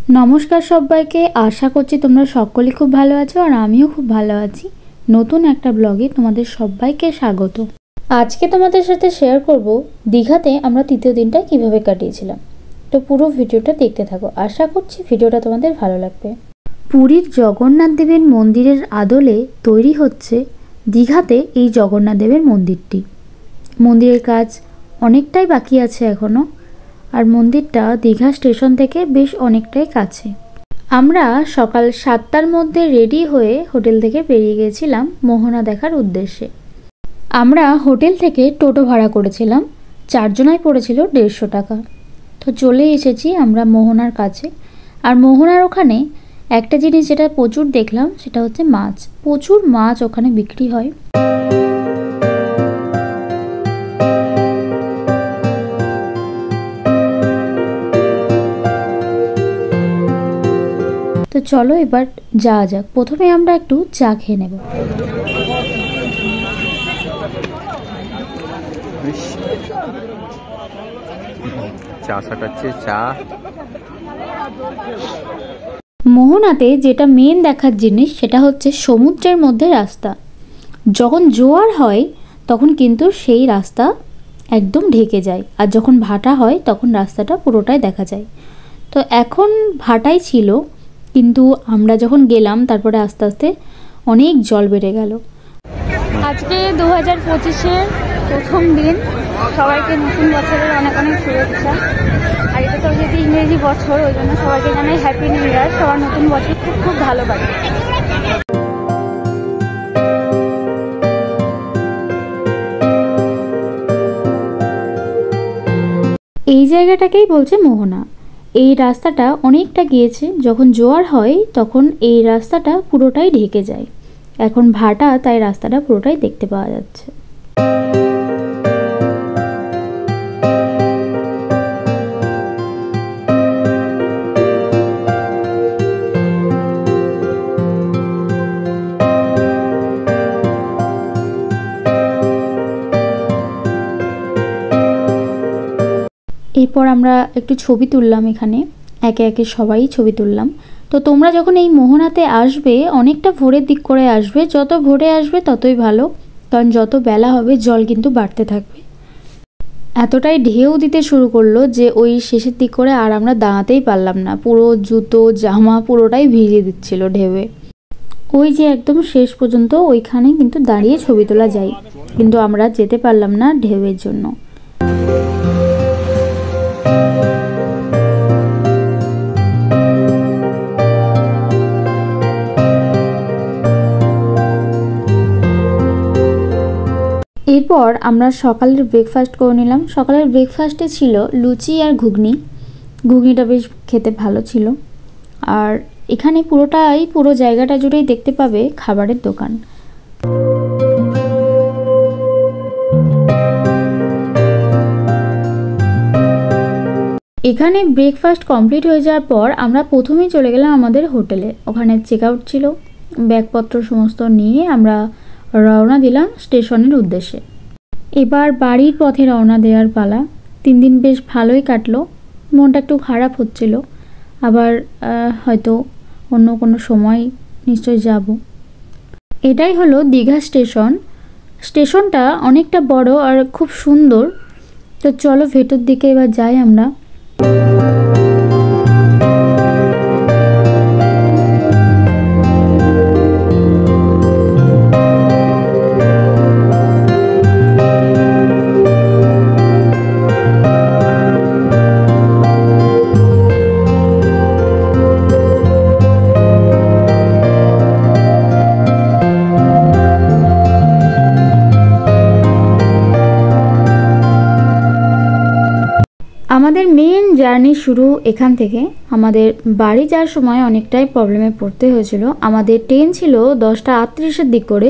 नमस्कार सबाइके आशा करছি তোমরা সকলেই খুব ভালো আছো আর আমিও খুব ভালো আছি। নতুন একটা ব্লগে তোমাদের সবাইকে স্বাগত। আজকে তোমাদের সাথে শেয়ার করব দীঘাতে আমরা তৃতীয় দিনটা কিভাবে কাটিয়েছিলাম। তো পুরো ভিডিওটা দেখতে থাকো, আশা করছি ভিডিওটা তোমাদের ভালো লাগবে। পুরীর জগন্নাথ দেবের মন্দিরের আদলে তৈরি হচ্ছে দীঘাতে এই জগন্নাথ দেবের মন্দিরটি। মন্দিরের কাজ অনেকটাই বাকি আছে এখনো, আর মন্দিরটা দীঘা স্টেশন থেকে বেশ অনেকটাই কাছে। আমরা সকাল 7টার মধ্যে রেডি হয়ে হোটেল থেকে বেরিয়ে গেছিলাম মোহনা দেখার উদ্দেশ্যে। আমরা হোটেল থেকে টোটো ভাড়া করেছিলাম, 4 জনায় পড়েছিল 150 টাকা। তো চলে এসেছি আমরা মোহনার কাছে। আর মোহনার ওখানে একটা জিনিস যেটা প্রচুর দেখলাম সেটা হচ্ছে মাছ। প্রচুর মাছ ওখানে বিক্রি হয়। তো চলো এবার যাওয়া যাক। প্রথমে আমরা একটু চা খেয়ে নেব। মোহনাতে যেটা মেন দেখার জিনিস সেটা হচ্ছে সমুদ্রের মধ্যে রাস্তা। যখন জোয়ার হয় তখন কিন্তু সেই রাস্তা একদম ঢেকে যায়, আর যখন ভাটা হয় তখন রাস্তাটা পুরোটাই দেখা যায়। তো এখন ভাটাই ছিল, কিন্তু আমরা যখন গেলাম তারপরে আস্তে আস্তে অনেক জল বেড়ে গেল। আজকে 2025-এর প্রথম দিন, সবাইকে নতুন বছরের অনেক অনেক শুভেচ্ছা। আর এটা তো যেহেতু ইংরেজি বছর, ওই জন্য সবাইকে জানাই হ্যাপি নিউ ইয়ার। সবার নতুন বছর খুব খুব ভালো কাটে। এই জায়গাটাকেই বলছে মোহনা। এই রাস্তাটা অনেকটা গিয়েছে, যখন জোয়ার হয় তখন এই রাস্তাটা পুরোটাই ঢেকে যায়। এখন ভাটা, তাই রাস্তাটা পুরোটাই দেখতে পাওয়া যাচ্ছে। এরপর আমরা একটু ছবি তুললাম এখানে, একে একে সবাই ছবি তুললাম। তো তোমরা যখন এই মোহনাতে আসবে অনেকটা ভোরের দিক করে আসবে। যত ভোরে আসবে ততই ভালো, কারণ যত বেলা হবে জল কিন্তু বাড়তে থাকবে। এতটাই ঢেউ দিতে শুরু করলো যে ওই শেষের দিক করে আর আমরা দাঁড়াতেই পারলাম না। পুরো জুতো জামা পুরোটাই ভিজিয়ে দিচ্ছিল ঢেউয়ে। ওই যে একদম শেষ পর্যন্ত ওইখানে কিন্তু দাঁড়িয়ে ছবি তোলা যায়, কিন্তু আমরা যেতে পারলাম না ঢেউয়ের জন্য। এরপর আমরা সকালের ব্রেকফাস্ট করে নিলাম। সকালের ব্রেকফাস্টে ছিল লুচি আর ঘুগনি। ঘুগনিটা বেশ খেতে ভালো ছিল। আর এখানে পুরো জায়গাটা জুড়েই দেখতে পাবে খাবারের দোকান। এখানে ব্রেকফাস্ট কমপ্লিট হয়ে যাওয়ার পর আমরা প্রথমেই চলে গেলাম আমাদের হোটেলে। ওখানে চেক আউট ছিল, ব্যাগপত্র সমস্ত নিয়ে আমরা রওনা দিলাম স্টেশনের উদ্দেশ্যে। এবার বাড়ির পথে রওনা দেওয়ার পালা। 3 দিন বেশ ভালোই কাটলো। মনটা একটু খারাপ হচ্ছিল, আবার হয়তো অন্য কোনো সময় নিশ্চয়ই যাব। এটাই হলো দীঘা স্টেশন। স্টেশনটা অনেকটা বড় আর খুব সুন্দর। তো চলো ভেতর দিকে এবার যাই আমরা। আমাদের মেন জার্নি শুরু এখান থেকে। আমাদের বাড়ি যাওয়ার সময় অনেকটাই প্রবলেমে পড়তে হয়েছিল। আমাদের ট্রেন ছিল 10টা 38-এর দিক করে,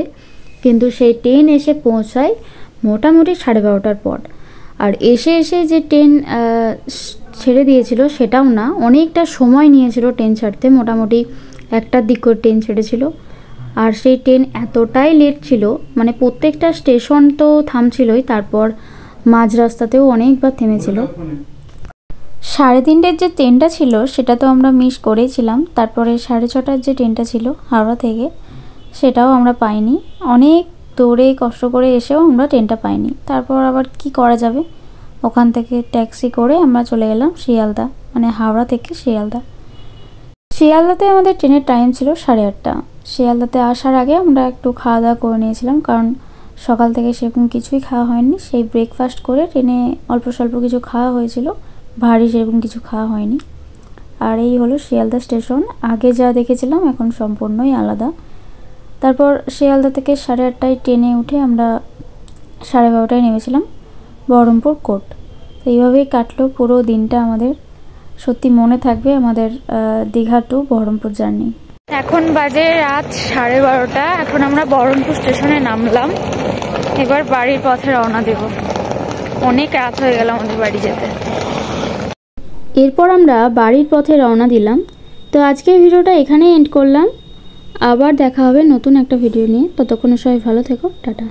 কিন্তু সেই ট্রেন এসে পৌঁছায় মোটামুটি 12:30টার পর। আর এসে যে ট্রেন ছেড়ে দিয়েছিল সেটাও না, অনেকটা সময় নিয়েছিল ট্রেন ছাড়তে। মোটামুটি 1টার দিক করে ট্রেন ছেড়েছিল। আর সেই ট্রেন এতটাই লেট ছিল, মানে প্রত্যেকটা স্টেশন তো থামছিলই, তারপর মাঝ রাস্তাতেও অনেকবার থেমেছিল। 3:30-এর যে ট্রেনটা ছিল সেটা তো আমরা মিস করেছিলাম। তারপরে 6:30-টার যে ট্রেনটা ছিল হাওড়া থেকে সেটাও আমরা পাইনি। অনেক দৌড়ে কষ্ট করে এসেও আমরা ট্রেনটা পাইনি। তারপর আবার কি করা যাবে, ওখান থেকে ট্যাক্সি করে আমরা চলে গেলাম শিয়ালদা, মানে হাওড়া থেকে শিয়ালদা। শিয়ালদাতে আমাদের ট্রেনের টাইম ছিল 8:30। শিয়ালদাতে আসার আগে আমরা একটু খাওয়া দাওয়া করে নিয়েছিলাম, কারণ সকাল থেকে সেরকম কিছুই খাওয়া হয়নি। সেই ব্রেকফাস্ট করে ট্রেনে অল্প স্বল্প কিছু খাওয়া হয়েছিল, ভারী সেরকম কিছু খাওয়া হয়নি। আর এই হলো শিয়ালদা স্টেশন। আগে যা দেখেছিলাম এখন সম্পূর্ণই আলাদা। তারপর শিয়ালদা থেকে 8:30টায় ট্রেনে উঠে আমরা 12:30টায় নেমেছিলাম বহরমপুর কোর্ট। তো এইভাবেই কাটলো পুরো দিনটা আমাদের। সত্যি মনে থাকবে আমাদের দীঘা টু বহরমপুর জার্নি। এখন বাজে রাত 12:30। এখন আমরা বহরমপুর স্টেশনে নামলাম, এবার বাড়ির পথে রওনা দেব। অনেক রাত হয়ে গেল আমাদের বাড়ি যেতে। এরপর আমরা বাড়ির পথে রওনা দিলাম। তো আজকের ভিডিওটা এখানে এন্ড করলাম। আবার দেখা হবে নতুন একটা ভিডিও নিয়ে। ততক্ষণে সবাই ভালো থেকো, টাটা।